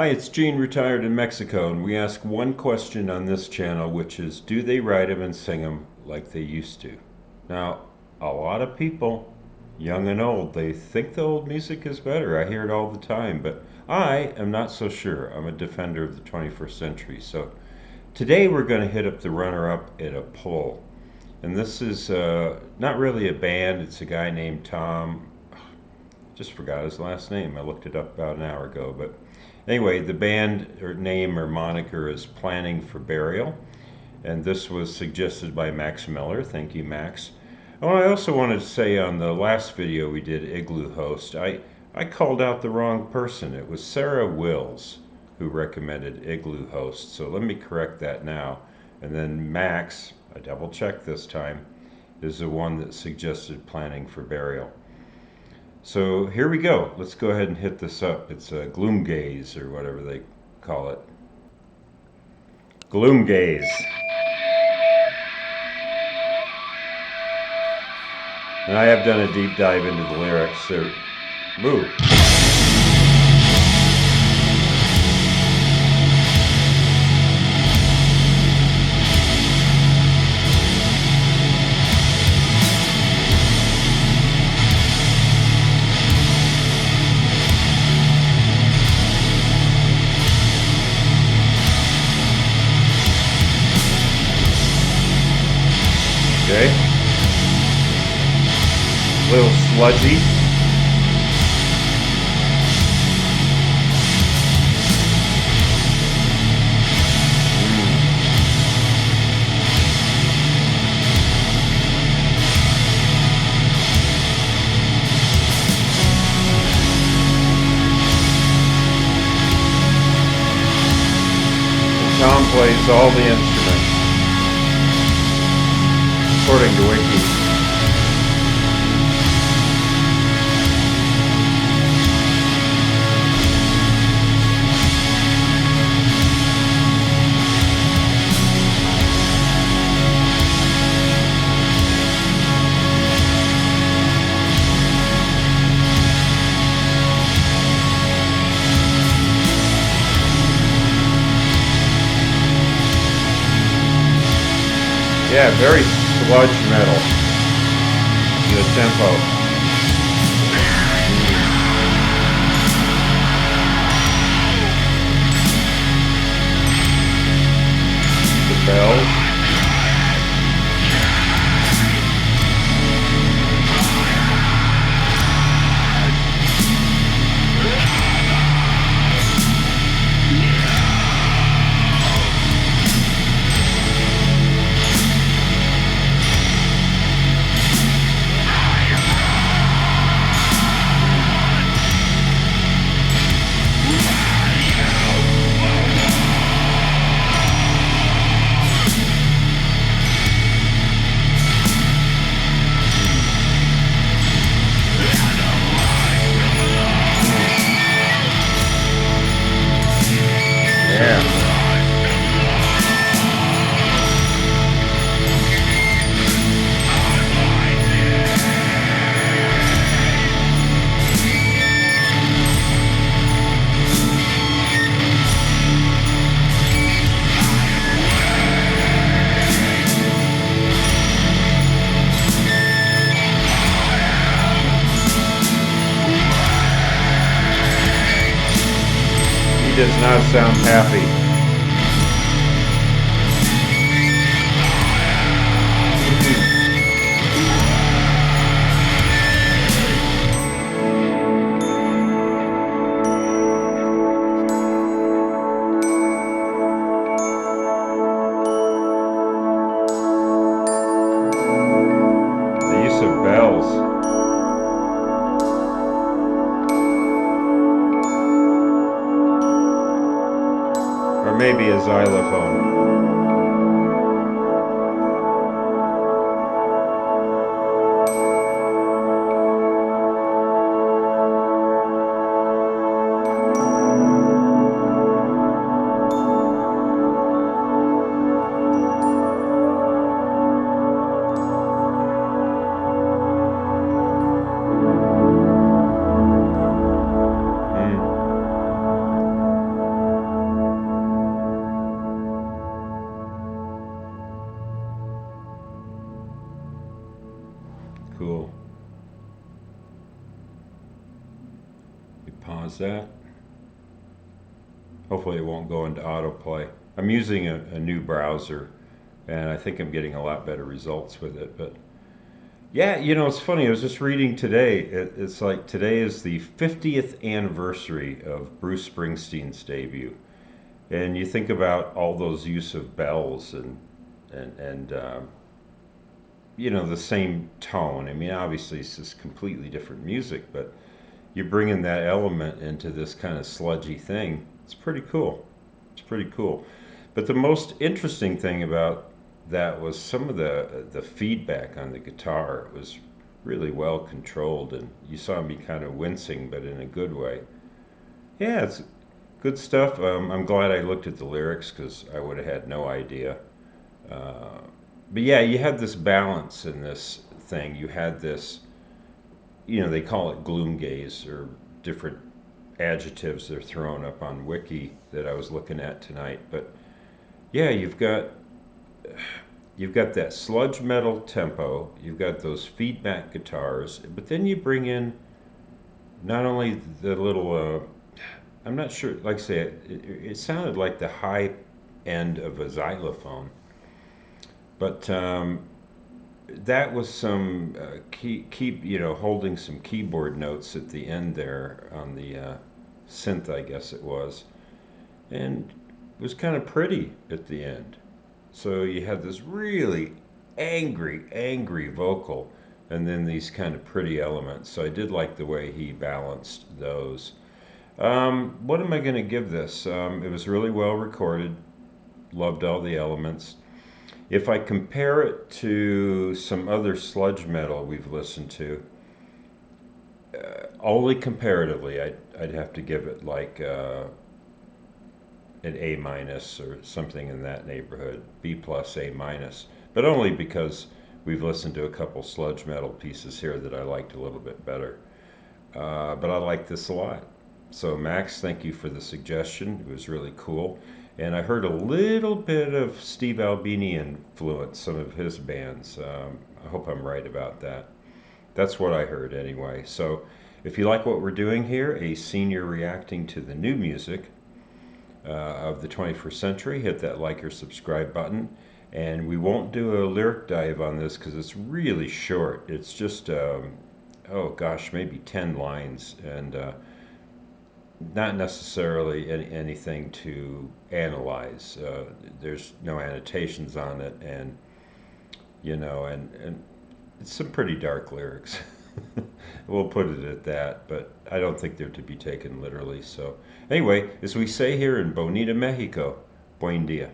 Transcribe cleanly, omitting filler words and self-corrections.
Hi, it's Gene, retired in Mexico, and we ask one question on this channel, which is, do they write them and sing them like they used to? Now, a lot of people, young and old, they think the old music is better. I hear it all the time, but I am not so sure. I'm a defender of the 21st century. So today we're going to hit up the runner-up at a poll. And this is not really a band. It's a guy named Thom. Just forgot his last name. I looked it up about an hour ago, but anyway, the band or name or moniker is Planning for Burial, and this was suggested by Max Miller. Thank you, Max. Oh, I also wanted to say on the last video we did, Igloo Host, I called out the wrong person. It was Sarah Wills who recommended Igloo Host, so let me correct that now. And then Max, I double checked this time, is the one that suggested Planning for Burial. So here we go. Let's go ahead and hit this up. It's a gloomgaze or whatever they call it. Gloomgaze. And I have done a deep dive into the lyrics. They're move. Okay. A little sludgy. Thom plays all the instruments, according to Wiki. Yeah, very sludge metal. The tempo. The bells. Yeah. He does not sound happy. The use of bells. Or maybe a xylophone. Cool. You pause that. Hopefully it won't go into autoplay. I'm using a new browser and I think I'm getting a lot better results with it. But yeah, it's funny. I was just reading today. It's like today is the 50th anniversary of Bruce Springsteen's debut. And you think about all those use of bells and the same tone. I mean, obviously it's just completely different music, but you're bringing that element into this kind of sludgy thing. It's pretty cool. It's pretty cool. But the most interesting thing about that was some of the feedback on the guitar. It was really well controlled, and you saw me kind of wincing, but in a good way. Yeah, it's good stuff. I'm glad I looked at the lyrics because I would have had no idea. Uh, but yeah, you had this balance in this thing. You had this, they call it gloomgaze or different adjectives they're throwing up on Wiki that I was looking at tonight. But yeah, you've got that sludge metal tempo, you've got those feedback guitars, but then you bring in not only the little I'm not sure, like I say, it sounded like the high end of a xylophone, but that was some keep holding some keyboard notes at the end there on the synth, I guess it was, and it was kind of pretty at the end. So you had this really angry vocal, and then these kind of pretty elements. So I did like the way he balanced those. What am I going to give this? It was really well recorded. Loved all the elements. If I compare it to some other sludge metal we've listened to, only comparatively, I'd have to give it like an A minus or something in that neighborhood, B plus A minus, but only because we've listened to a couple sludge metal pieces here that I liked a little bit better. But I like this a lot. So Max, thank you for the suggestion. It was really cool. And I heard a little bit of Steve Albini influence some of his bands. I hope I'm right about that. That's what I heard anyway. So if you like what we're doing here, a senior reacting to the new music of the 21st century, hit that like or subscribe button. And we won't do a lyric dive on this because it's really short. It's just, oh gosh, maybe 10 lines. And not necessarily anything to analyze. There's no annotations on it, and and it's some pretty dark lyrics. We'll put it at that, but I don't think they're to be taken literally. So, anyway, as we say here in Bonita, Mexico, buen dia.